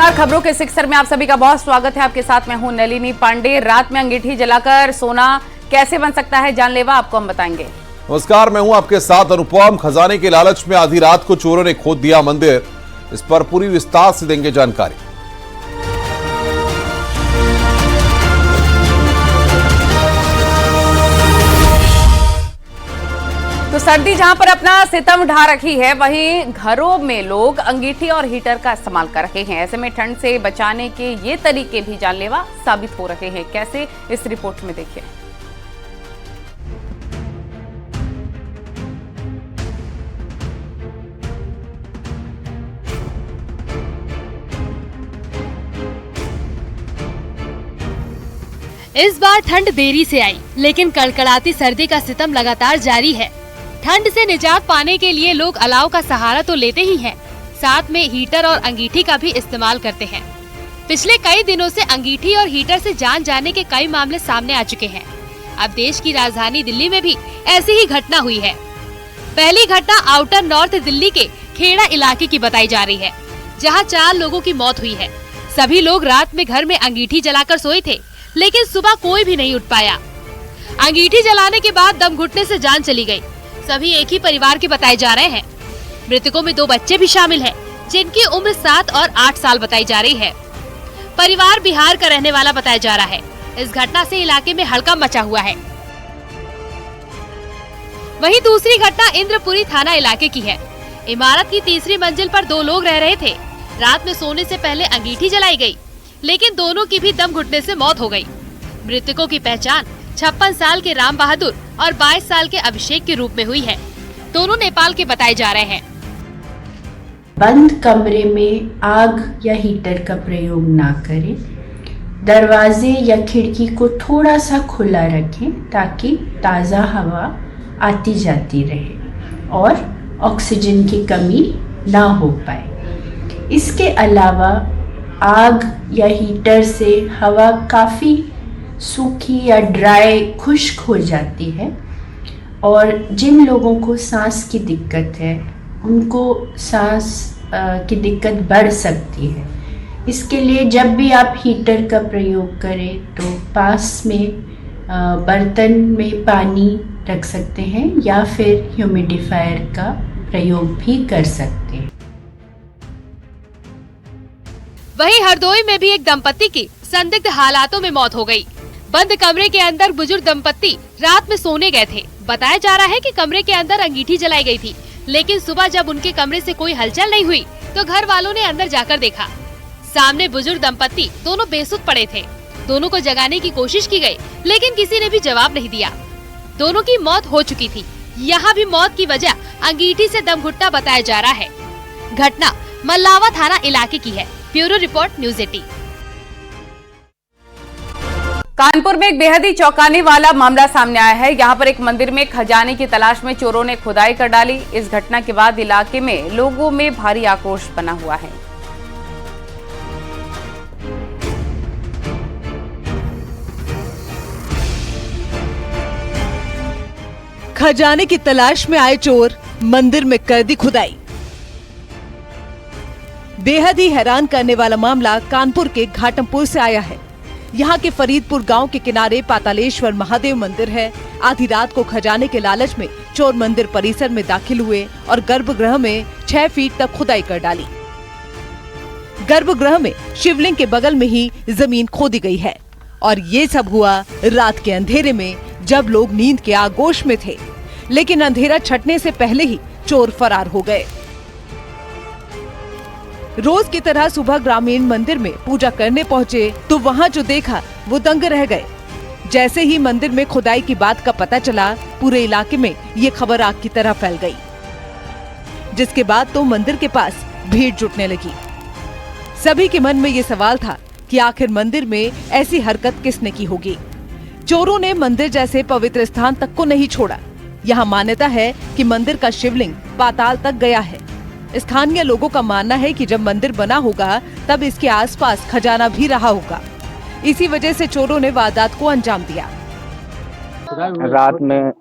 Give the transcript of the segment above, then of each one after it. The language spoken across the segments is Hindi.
नमस्कार, खबरों के सिक्सर में आप सभी का बहुत स्वागत है। आपके साथ मैं हूं नलिनी पांडे। रात में अंगीठी जलाकर सोना कैसे बन सकता है जानलेवा, आपको हम बताएंगे। नमस्कार, मैं हूं आपके साथ अनुपम। खजाने के लालच में आधी रात को चोरों ने खोद दिया मंदिर, इस पर पूरी विस्तार से देंगे जानकारी। तो सर्दी जहां पर अपना सितम ढा रखी है, वहीं घरों में लोग अंगीठी और हीटर का इस्तेमाल कर रहे हैं। ऐसे में ठंड से बचाने के ये तरीके भी जानलेवा साबित हो रहे हैं। कैसे, इस रिपोर्ट में देखिए। इस बार ठंड देरी से आई, लेकिन कड़कड़ाती सर्दी का सितम लगातार जारी है। ठंड से निजात पाने के लिए लोग अलाव का सहारा तो लेते ही हैं, साथ में हीटर और अंगीठी का भी इस्तेमाल करते हैं। पिछले कई दिनों से अंगीठी और हीटर से जान जाने के कई मामले सामने आ चुके हैं। अब देश की राजधानी दिल्ली में भी ऐसी ही घटना हुई है। पहली घटना आउटर नॉर्थ दिल्ली के खेड़ा इलाके की बताई जा रही है, जहाँ 4 लोगों की मौत हुई है। सभी लोग रात में घर में अंगीठी जलाकर सोए थे, लेकिन सुबह कोई भी नहीं उठ पाया। अंगीठी जलाने के बाद दम घुटने से जान चली गई। सभी एक ही परिवार के बताए जा रहे हैं। मृतकों में 2 बच्चे भी शामिल हैं, जिनकी उम्र 7 और 8 साल बताई जा रही है। परिवार बिहार का रहने वाला बताया जा रहा है। इस घटना से इलाके में हड़कंप मचा हुआ है। वहीं दूसरी घटना इंद्रपुरी थाना इलाके की है। इमारत की तीसरी मंजिल पर 2 लोग रह रहे थे। रात में सोने से पहले अंगीठी जलाई गई, लेकिन दोनों की भी दम घुटने से मौत हो गई। मृतकों की पहचान 56 साल के राम बहादुर और 22 साल के अभिषेक के रूप में हुई है। दोनों नेपाल के बताए जा रहे हैं। बंद कमरे में आग या हीटर का प्रयोग ना करें। दरवाजे या खिड़की को थोड़ा सा खुला रखें ताकि ताज़ा हवा आती जाती रहे और ऑक्सीजन की कमी ना हो पाए। इसके अलावा आग या हीटर से हवा काफ़ी सूखी या ड्राई खुश्क हो जाती है और जिन लोगों को सांस की दिक्कत है उनको सांस की दिक्कत बढ़ सकती है। इसके लिए जब भी आप हीटर का प्रयोग करें तो पास में बर्तन में पानी रख सकते हैं या फिर ह्यूमिडिफायर का प्रयोग भी कर सकते हैं। वहीं हरदोई में भी एक दंपति की संदिग्ध हालातों में मौत हो गई। बंद कमरे के अंदर बुजुर्ग दंपति रात में सोने गए थे। बताया जा रहा है कि कमरे के अंदर अंगीठी जलाई गई थी, लेकिन सुबह जब उनके कमरे से कोई हलचल नहीं हुई तो घर वालों ने अंदर जाकर देखा। सामने बुजुर्ग दंपति दोनों बेसुध पड़े थे। दोनों को जगाने की कोशिश की गई, लेकिन किसी ने भी जवाब नहीं दिया। दोनों की मौत हो चुकी थी। यहाँ भी मौत की वजह अंगीठी से दम घुटना बताया जा रहा है। घटना मल्लावा थाना इलाके की है। Bureau report, news 18। कानपुर में एक बेहद ही चौंकाने वाला मामला सामने आया है। यहाँ पर एक मंदिर में खजाने की तलाश में चोरों ने खुदाई कर डाली। इस घटना के बाद इलाके में लोगों में भारी आक्रोश बना हुआ है। खजाने की तलाश में आए चोर मंदिर में कर दी खुदाई। बेहद ही हैरान करने वाला मामला कानपुर के घाटमपुर से आया है। यहाँ के फरीदपुर गांव के किनारे पातालेश्वर महादेव मंदिर है। आधी रात को खजाने के लालच में चोर मंदिर परिसर में दाखिल हुए और गर्भगृह में 6 फीट तक खुदाई कर डाली। गर्भगृह में शिवलिंग के बगल में ही जमीन खोदी गई है और ये सब हुआ रात के अंधेरे में, जब लोग नींद के आगोश में थे। लेकिन अंधेरा छटने से पहले ही चोर फरार हो गए। रोज की तरह सुबह ग्रामीण मंदिर में पूजा करने पहुंचे तो वहां जो देखा वो दंग रह गए। जैसे ही मंदिर में खुदाई की बात का पता चला, पूरे इलाके में ये खबर आग की तरह फैल गई, जिसके बाद तो मंदिर के पास भीड़ जुटने लगी। सभी के मन में ये सवाल था कि आखिर मंदिर में ऐसी हरकत किसने की होगी। चोरों ने मंदिर जैसे पवित्र स्थान तक को नहीं छोड़ा। यहाँ मान्यता है कि मंदिर का शिवलिंग पाताल तक गया है। स्थानीय लोगों का मानना है कि जब मंदिर बना होगा तब इसके आसपास खजाना भी रहा होगा। इसी वजह से चोरों ने वारदात को अंजाम दिया। रात में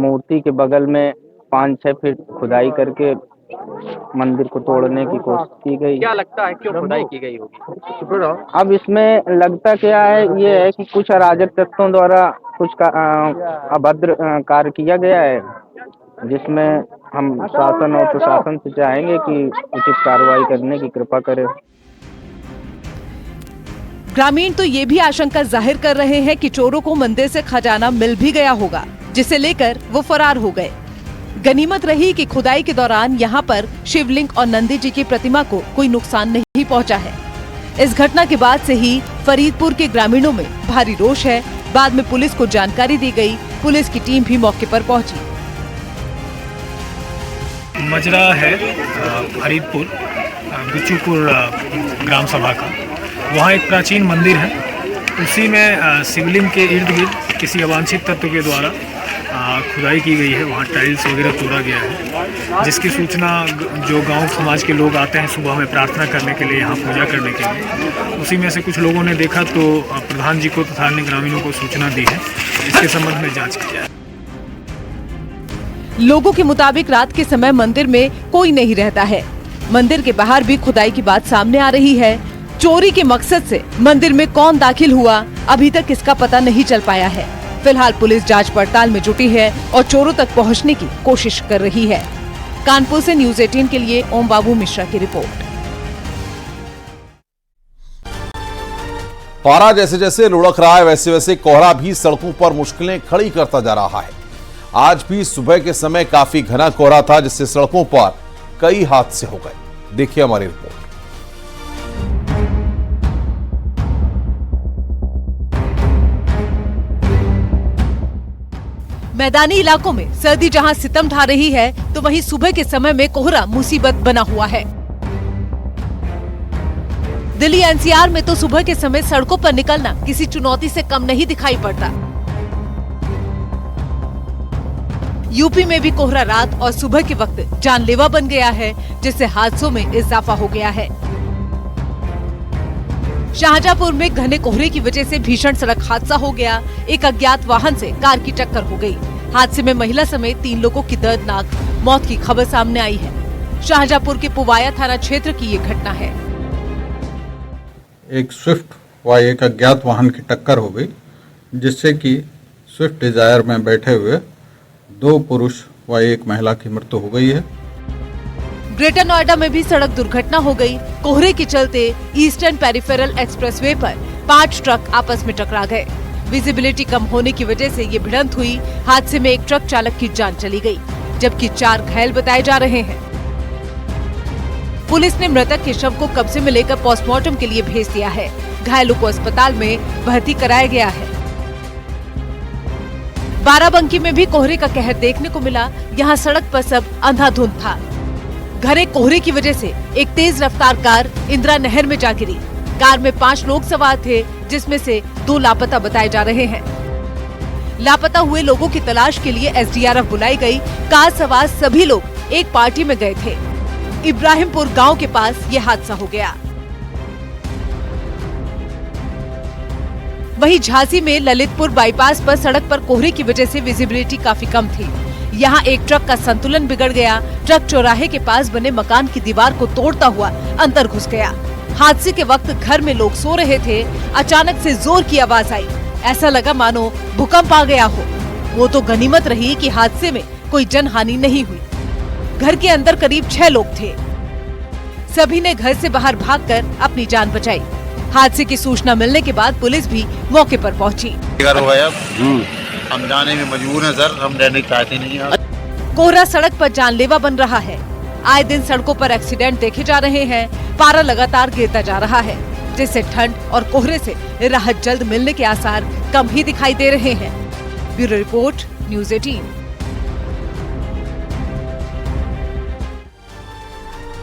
मूर्ति के बगल में 5-6 फीट खुदाई करके मंदिर को तोड़ने की कोशिश की गई। क्या लगता है क्यों खुदाई की गई होगी? अब इसमें लगता क्या है, ये है कि कुछ अराजक तत्वों द्वारा कुछ अभद्र कार्य किया गया है, जिसमें हम शासन और प्रशासन से चाहेंगे कि उचित कार्रवाई करने की कृपा करें। ग्रामीण तो ये भी आशंका जाहिर कर रहे हैं कि चोरों को मंदिर से खजाना मिल भी गया होगा, जिसे लेकर वो फरार हो गए। गनीमत रही कि खुदाई के दौरान यहाँ पर शिवलिंग और नंदी जी की प्रतिमा को कोई नुकसान नहीं पहुँचा है। इस घटना के बाद से ही फरीदपुर के ग्रामीणों में भारी रोष है। बाद में पुलिस को जानकारी दी गई। पुलिस की टीम भी मौके पर पहुंची। मजरा है फरीदपुर बिचूपुर ग्राम सभा का, वहाँ एक प्राचीन मंदिर है। उसी में शिवलिंग के इर्द गिर्द किसी अवांछित तत्व के द्वारा खुदाई की गई है। वहाँ टाइल्स वगैरह तोड़ा गया है, जिसकी सूचना जो गांव समाज के लोग आते हैं सुबह में प्रार्थना करने के लिए, यहाँ पूजा करने के लिए, उसी में से कुछ लोगों ने देखा तो प्रधान जी को तथा अन्य ग्रामीणों को सूचना दी है। इसके संबंध में जांच की जाए। लोगों के मुताबिक रात के समय मंदिर में कोई नहीं रहता है। मंदिर के बाहर भी खुदाई की बात सामने आ रही है। चोरी के मकसद से मंदिर में कौन दाखिल हुआ, अभी तक इसका पता नहीं चल पाया है। फिलहाल पुलिस जांच पड़ताल में जुटी है और चोरों तक पहुंचने की कोशिश कर रही है। कानपुर से न्यूज़ 18 के लिए ओम बाबू मिश्रा की रिपोर्ट। पारा जैसे जैसे लुढ़क रहा है, वैसे वैसे कोहरा भी सड़कों पर मुश्किलें खड़ी करता जा रहा है। आज भी सुबह के समय काफी घना कोहरा था, जिससे सड़कों पर कई हादसे हो गए। देखिए हमारी रिपोर्ट। मैदानी इलाकों में सर्दी जहां सितम ढा रही है, तो वहीं सुबह के समय में कोहरा मुसीबत बना हुआ है। दिल्ली एनसीआर में तो सुबह के समय सड़कों पर निकलना किसी चुनौती से कम नहीं दिखाई पड़ता। यूपी में भी कोहरा रात और सुबह के वक्त जानलेवा बन गया है, जिससे हादसों में इजाफा हो गया है। शाहजहांपुर में घने कोहरे की वजह से भीषण सड़क हादसा हो गया। एक अज्ञात वाहन से कार की टक्कर हो गई। हादसे में महिला समेत 3 लोगों की दर्दनाक मौत की खबर सामने आई है। शाहजहांपुर के पुवाया थाना क्षेत्र की ये घटना है। एक स्विफ्ट व एक अज्ञात वाहन की टक्कर हो गई, जिससे कि स्विफ्ट डिजायर में बैठे हुए 2 पुरुष व एक महिला की मृत्यु हो गई है। ग्रेटर नोएडा में भी सड़क दुर्घटना हो गई। कोहरे के चलते ईस्टर्न पेरिफेरल एक्सप्रेसवे पर 5 ट्रक आपस में टकरा गए। विजिबिलिटी कम होने की वजह से ये भिड़ंत हुई। हादसे में एक ट्रक चालक की जान चली गई, जबकि 4 घायल बताए जा रहे हैं। पुलिस ने मृतक के शव को कब्जे में लेकर पोस्टमार्टम के लिए भेज दिया है। घायलों को अस्पताल में भर्ती कराया गया है। बाराबंकी में भी कोहरे का कहर देखने को मिला। यहाँ सड़क पर सब अंधाधुंध था। घने कोहरे की वजह से एक तेज रफ्तार कार इंदिरा नहर में जा गिरी। कार में 5 लोग सवार थे, जिसमें से 2 लापता बताए जा रहे हैं। लापता हुए लोगों की तलाश के लिए एसडीआरएफ बुलाई गई। कार सवार सभी लोग एक पार्टी में गए थे। इब्राहिमपुर गांव के पास ये हादसा हो गया। वहीं झांसी में ललितपुर बाईपास पर सड़क पर कोहरे की वजह से विजिबिलिटी काफी कम थी। यहाँ एक ट्रक का संतुलन बिगड़ गया। ट्रक चौराहे के पास बने मकान की दीवार को तोड़ता हुआ अंदर घुस गया। हादसे के वक्त घर में लोग सो रहे थे। अचानक से जोर की आवाज आई। ऐसा लगा मानो भूकंप आ गया हो। वो तो गनीमत रही कि हादसे में कोई जनहानि नहीं हुई। घर के अंदर करीब 6 लोग थे। सभी ने घर से बाहर भागकर अपनी जान बचाई। हादसे की सूचना मिलने के बाद पुलिस भी मौके पर पहुंची। हम जाने में मजबूर हैं सर, हम रहने चाहते नहीं हैं। कोहरा सड़क पर जानलेवा बन रहा है। आए दिन सड़कों पर एक्सीडेंट देखे जा रहे हैं। पारा लगातार गिरता जा रहा है, जिससे ठंड और कोहरे से राहत जल्द मिलने के आसार कम ही दिखाई दे रहे हैं। Bureau report, news 18।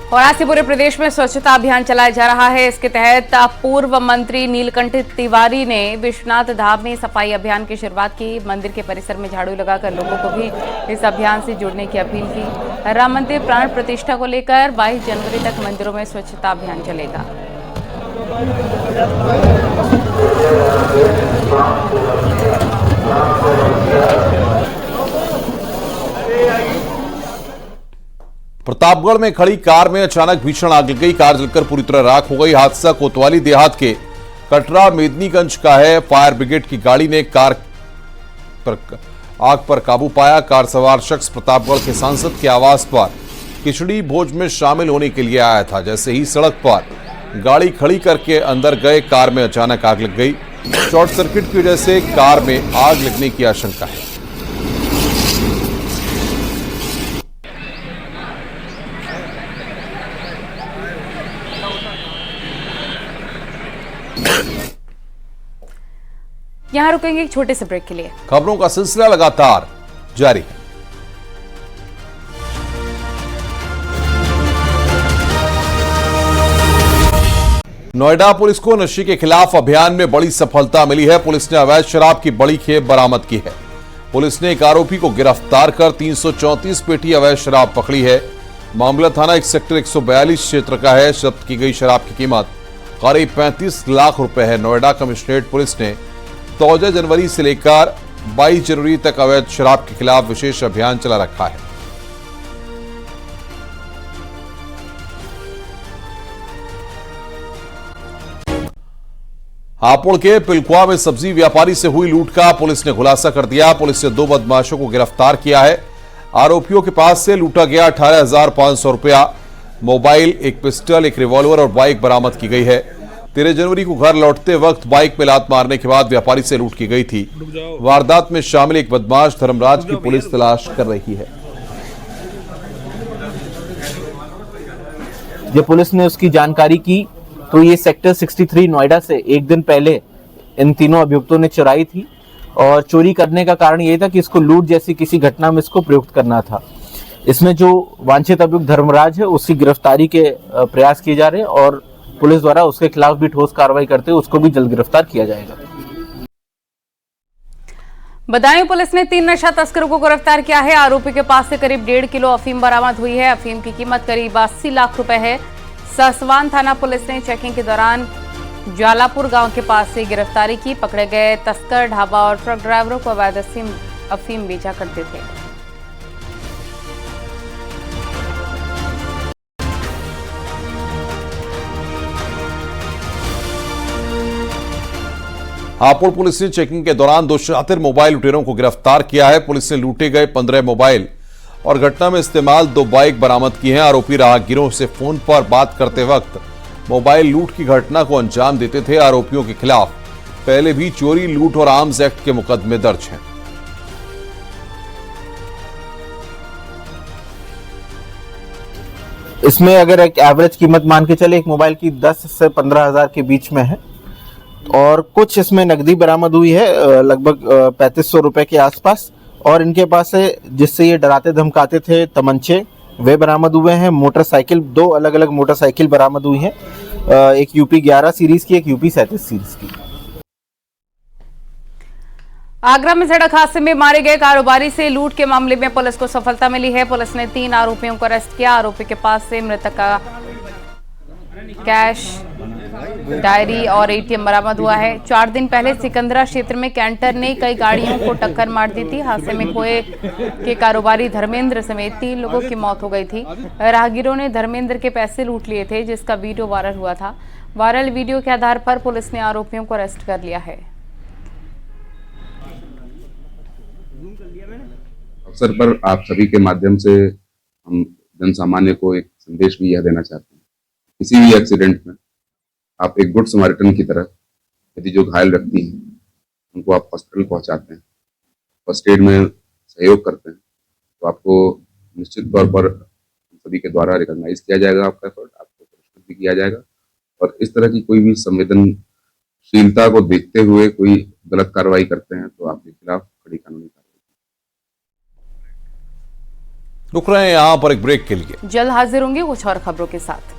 और आज से पूरे प्रदेश में स्वच्छता अभियान चलाया जा रहा है। इसके तहत पूर्व मंत्री नीलकंठ तिवारी ने विश्वनाथ धाम में सफाई अभियान की शुरुआत की। मंदिर के परिसर में झाड़ू लगाकर लोगों को भी इस अभियान से जुड़ने की अपील की। राम मंदिर प्राण प्रतिष्ठा को लेकर 22 जनवरी तक मंदिरों में स्वच्छता अभियान चलेगा। प्रतापगढ़ में खड़ी कार में अचानक भीषण आग लग गई। कार जलकर पूरी तरह राख हो गई। हादसा कोतवाली देहात के कटरा मेदनीगंज का है। फायर ब्रिगेड की गाड़ी ने कार पर आग पर काबू पाया। कार सवार शख्स प्रतापगढ़ के सांसद के आवास पर खिचड़ी भोज में शामिल होने के लिए आया था। जैसे ही सड़क पर गाड़ी खड़ी करके अंदर गए, कार में अचानक आग लग गई। शॉर्ट सर्किट की वजह से कार में आग लगने की आशंका है। यहां रुकेंगे एक छोटे से ब्रेक के लिए। खबरों का सिलसिला लगातार जारी है। नोएडा पुलिस को नशे के खिलाफ अभियान में बड़ी सफलता मिली है। पुलिस ने अवैध शराब की बड़ी खेप बरामद की है। पुलिस ने एक आरोपी को गिरफ्तार कर 334 पेटी अवैध शराब पकड़ी है। मामला थाना एक सेक्टर 142 क्षेत्र का है। जब्त की गई शराब की कीमत करीब 35 लाख रुपए है। नोएडा कमिश्नरेट पुलिस ने 14 जनवरी से लेकर 22 जनवरी तक अवैध शराब के खिलाफ विशेष अभियान चला रखा है। हापुड़ के पिलकुआ में सब्जी व्यापारी से हुई लूट का पुलिस ने खुलासा कर दिया। पुलिस ने 2 बदमाशों को गिरफ्तार किया है। आरोपियों के पास से लूटा गया 18,500 रुपया, मोबाइल, एक पिस्टल, एक रिवॉल्वर और बाइक बरामद की गई है। 13 जनवरी को घर लौटते वक्त बाइक में लात मारने के बाद व्यापारी से लूट की गई थी। वारदात में शामिल एक बदमाश धर्मराज की पुलिस तलाश कर रही है। जब पुलिस ने उसकी जानकारी की तो ये सेक्टर 63 नोएडा से एक दिन पहले इन तीनों अभियुक्तों ने चुराई थी और चोरी करने का कारण ये था कि इसको लूट जैसी किसी घटना में इसको प्रयुक्त करना था। इसमें जो वांछित अभियुक्त धर्मराज है उसकी गिरफ्तारी के प्रयास किए जा रहे हैं और पुलिस द्वारा उसके खिलाफ भी ठोस कार्रवाई करते हुए उसको भी जल्द गिरफ्तार किया जाएगा। बदायूं पुलिस ने 3 नशा तस्करों को गिरफ्तार किया है। आरोपी के पास से करीब 1.5 किलो अफीम बरामद हुई है। अफीम की कीमत करीब 80 लाख रुपए है। ससवान थाना पुलिस ने चेकिंग के दौरान जालापुर गांव के पास से गिरफ्तारी की। पकड़े गए तस्कर ढाबा और ट्रक ड्राइवरों को अवैध अफीम बेचा करते थे। हापुड़ पुलिस ने चेकिंग के दौरान 2 शातिर मोबाइल लुटेरों को गिरफ्तार किया है। पुलिस ने लूटे गए 15 मोबाइल और घटना में इस्तेमाल 2 बाइक बरामद की हैं। आरोपी राहगीरों से फोन पर बात करते वक्त मोबाइल लूट की घटना को अंजाम देते थे। आरोपियों के खिलाफ पहले भी चोरी, लूट और आर्म्स एक्ट के मुकदमे दर्ज हैं। इसमें अगर एक एवरेज कीमत मान के चले, एक मोबाइल की 10 से 15 हजार के बीच में है और कुछ इसमें नकदी बरामद हुई है लगभग 3500 रुपए के आसपास। और इनके पास है जिससे ये डराते धमकाते थे तमंचे, वे बरामद हुए हैं। मोटरसाइकिल, 2 अलग अलग मोटरसाइकिल बरामद हुई हैं, एक यूपी 11 सीरीज की, एक यूपी 37 सीरीज की। आगरा में सड़क हादसे में मारे गए कारोबारी से लूट के मामले में पुलिस को सफलता मिली है। पुलिस ने 3 आरोपियों को अरेस्ट किया। आरोपी के पास से मृतक का कैश, डायरी और एटीएम बरामद हुआ है। 4 दिन पहले सिकंदरा क्षेत्र में कैंटर ने कई गाड़ियों को टक्कर मार दी थी। हादसे में खोए के कारोबारी धर्मेंद्र समेत 3 लोगों की मौत हो गई थी। राहगीरों ने धर्मेंद्र के पैसे लूट लिए थे, जिसका वीडियो वायरल हुआ था। वायरल वीडियो के आधार पर पुलिस ने आरोपियों को अरेस्ट कर लिया है। अवसर पर आप सभी के माध्यम से हम जन सामान्य को एक संदेश भी यह देना चाहते हैं, किसी भी एक्सीडेंट में आप एक गुड समारिटन की तरह यदि जो घायल व्यक्ति हैं उनको आप हॉस्पिटल पहुंचाते हैं, फर्स्ट एड में सहयोग करते हैं, तो आपको निश्चित तौर पर सभी के द्वारा रिकॉग्नाइज किया जाएगा, आपका एफर्ट, आपको पुरस्कृत भी किया जाएगा। और इस तरह की कोई भी संवेदनशीलता को देखते हुए कोई गलत कार्रवाई करते हैं तो आपके खिलाफ कड़ी कानूनी कार्रवाई। रुक रहे हैं यहां पर एक ब्रेक के लिए। जल्द हाजिर होंगे कुछ और खबरों के साथ।